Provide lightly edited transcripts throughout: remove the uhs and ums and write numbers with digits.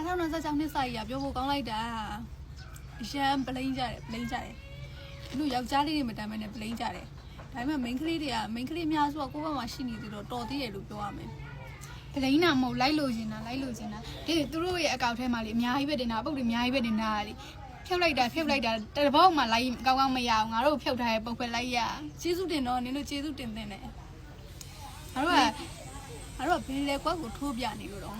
2026နှစ်စာကြီးကပြောဖို့ကောင်းလိုက်တာရန်ပလိန်ကြတယ်လူယောက်ျားလေးတွေမတမ်းမနဲ့ပလိန်ကြတယ်ဒါပေမဲ့ main ကလေးတွေက main ကလေးများဆိုတော့ကိုယ့်ဘက်မှာရှိနေသေးတော့တော်သေးတယ်လို့ပြောရမယ်ပလိန်နာမဟုတ်လိုက်လို့ရှင်တာဒီသူတို့ရဲ့အကောက်ထဲမှာလေအများကြီးပဲတင်တာပုတ်တွေအများကြီးပဲတင်တာလေဖြုတ်လိုက်တာတဘောက်မှာလိုက်ကောင်းမရအောင်ငါတို့ဖြုတ်ထားတဲ့ပုံခွဲလိုက်ရကျေးဇူးတင်တော့နင်တို့ကျေးဇူးတင်တယ်ငါတို့ကဘယ်လဲကွက်ကိုထိုးပြနေလို့တော့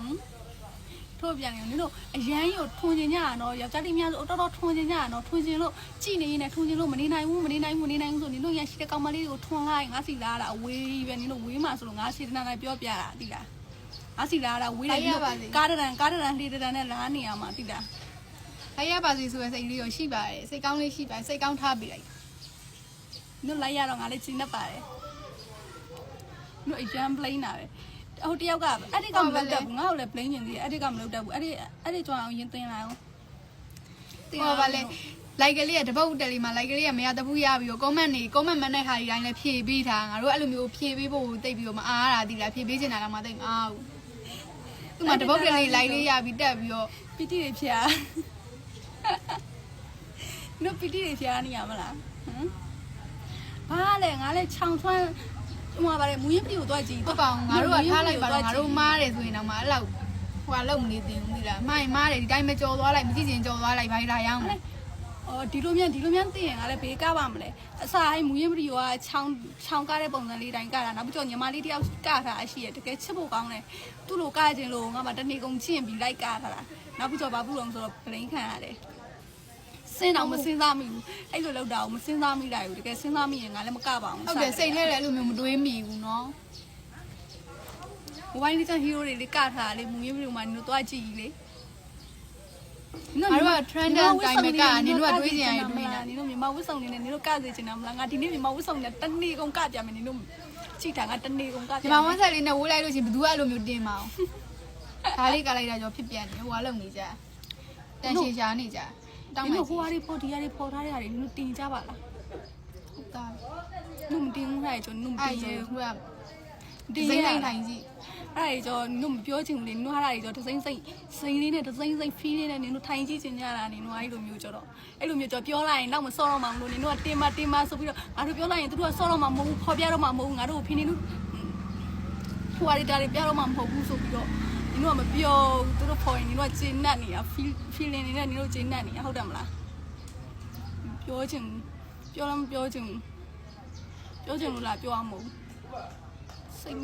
ထိုးပြနေနင်တို့အရန်ကြီးကိုထွန်ကျင်ကြရတော့ယောက်ျားလေးများဆိုတော်ထွန်ကျင်ကြရတော့ထွန်ကျင်လို့ကြည်နေရင်လည်းထွန်ကျင်လို့မနေနိုင်ဘူးဆိုနင်တို့ရရှိတဲ့ကောင်မလေးကိုထွန်လိုက်ငါစီလာတာအဝေးပဲနင်တို့ဝေးမှာဆိုလို့ငါစေတနာနဲ့ပြောပြတာတိလားငါစီလာတာဝေးတယ်ကားတရန်လေးတရန်နဲ့လာနေရမှာတိလားလိုက်ရပါစေဆိုတဲ့စိတ်လေးကိုရှိပါတယ်စိတ်ကောင်းလေးရှိပါတယ်စိတ်ကောင်းထားပေးလိုက်နင်လိုက်ရတော့ငါလည်းချိန်နေပါတယ်နင်အရန်ပလိန်တာပဲဟိုတယောက်ကအဲ့ဒီကမလုပ်တတ်ဘူးငါ့ကိုလည်းပလိန်နေသေးတယ်အဲ့ဒီကမလုပ်တတ်ဘူးအဲ့ဒီကြောင်အောင်ရင်တင်လိုက်အောင်တင်ပါလေလိုက်ကလေးကတပုတ်တယ်လီမှာလိုက်ကလေးကမရတပူးရပြီးတော့ comment မနဲ့ဟာဒီတိုင်းလည်းဖြည့်ပေးထားငါတို့အဲ့လိုမျိုးဖြည့်ပေးဖို့တိတ်ပြီးတော့မအားရတာဒီလားဖြည့်ပေးချင်တာတော့မသိမအားဘူးသူမှတပုတ်တယ်လီလိုက်လေးရပြီးတက်ပြီးတော့ပီတိတွေဖျားနုပီတိတွေဖျားနေရမလားဘာလဲငါလည်းခြောင်ထွန်းဟိုမှာဗါလေမူရင်ပီကိုတော့ကြည့်ဟုတ်ပါငါတို့ကထားလိုက်ပါတော့ငါတို့မားတယ်ဆိုရင်တော့မအဲ့လောက်ဟိုကလုံမနေသေးဘူးဒီလားမားတယ်ဒီတိုင်းပဲကြော်သွားလိုက်မကြည့်ချင်ကြော်သွားလိုက်ဘာလာရောင်းလဲအော်ဒီလိုမြန်သိရင်ငါလည်းဘေးကပါမလဲအစားမူရင်ပီကခြောင်ကားတဲ့ပုံစံလေးတိုင်းကတာနောက်ပြီးတော့ညီမလေးတယောက်ကတာအရှိရတကယ်ချစ်ဖို့ကောင်းတယ်သူ့လိုကခြင်းလို့ငါမှတနေ့ကုန်ချင်းပြီးလိုက်ကတာနောက်ပြီးတော့ဘာဘူးလုံးဆိုတော့ပလိန်ခံရတယ်စင်းတော့မစင်းစားမိဘူးအဲ့လိုလောက်တာကိုမစင်းစားမိလိုက်ဘူးတကယ်စင်းစားမိရင်ငါလည်းမကပါဘူးဟုတ်တယ်စိတ်ထဲလည်းအဲ့လိုမျိုးမတွေးမိဘူးနော်ဝိုင်းလေးချဟီးရိုးတွေလေးကထားတာလေမူမျိုးမျိုးမှနင်တို့သွားကြည့်လေငါတို့က trend တိုင်းပဲကနင်တို့ကတွေးကြရင်တွေးနေတာနင်တို့မြန်မာဝတ်စုံနေနဲ့နင်တို့ကစေချင်တာမလားငါဒီနေ့မြန်မာဝတ်စုံနဲ့တနေ့ကုန်ကကြမယ်နင်တို့ကြည့်တာငါတနေ့ကုန်ကကြမြန်မာဝတ်ဆိုင်လေးနဲ့ဝေးလိုက်လို့ရှိရင်ဘယ်သူကအဲ့လိုမျိုးတင်မအောင်ဒါလေးကလိုက်တာကြောဖြစ်ပြန်တယ်ဟိုကလုံနေကြတန်ရှည်ရှားနေကြတောင်းမယ်ဟိုဟာတွေပေါ်ဒီဟာတွေပေါ်ထားတဲ့ဟာတွေနင်တို့တင်ကြပါလားဟုတ်တာနုမတင်ဘူးဟဲ့ကျွန်တော်နုမတင်ရဘူးကတင်ရထိုင်ကြည့်အဲ့ဒါကြောင့်နုမပြောချင်ဘူးလေနုဟာတာတွေကြောင့်ဒစိမ့်စိမ့်လေးနဲ့ဒစိမ့်ဖီးလေးနဲ့နင်တို့ထိုင်ကြည့်ချင်ကြတာနင်တို့အဲ့လိုမျိုးကြောတော့အဲ့လိုမျိုးကြောပြောလိုက်ရင်တော့မစောတော့မှမလို့နင်တို့ကတင်မဆိုပြီးတော့ငါတို့ပြောလိုက်ရင်သူတို့ကစောတော့မှမဟုတ်ဘူးခေါ်ပြတော့မှမဟုတ်ဘူးငါတို့ဖီးနေလို့ဟိုဟာတွေတာတွေပြတော့မှမဟုတ်ဘူးဆိုပြီးတော့နင်တို့ကမပြောသူတို့ခေါ်ရင်နင်တို့ကဂျင်းနတ်နေတာ feeling နေနဲ့နင်တို့ဂျင်းနတ်နေတာဟုတ်တယ်မလားပြောချင်ပြောလားမပြောချင်လို့လားပြောရမလို့စိတ်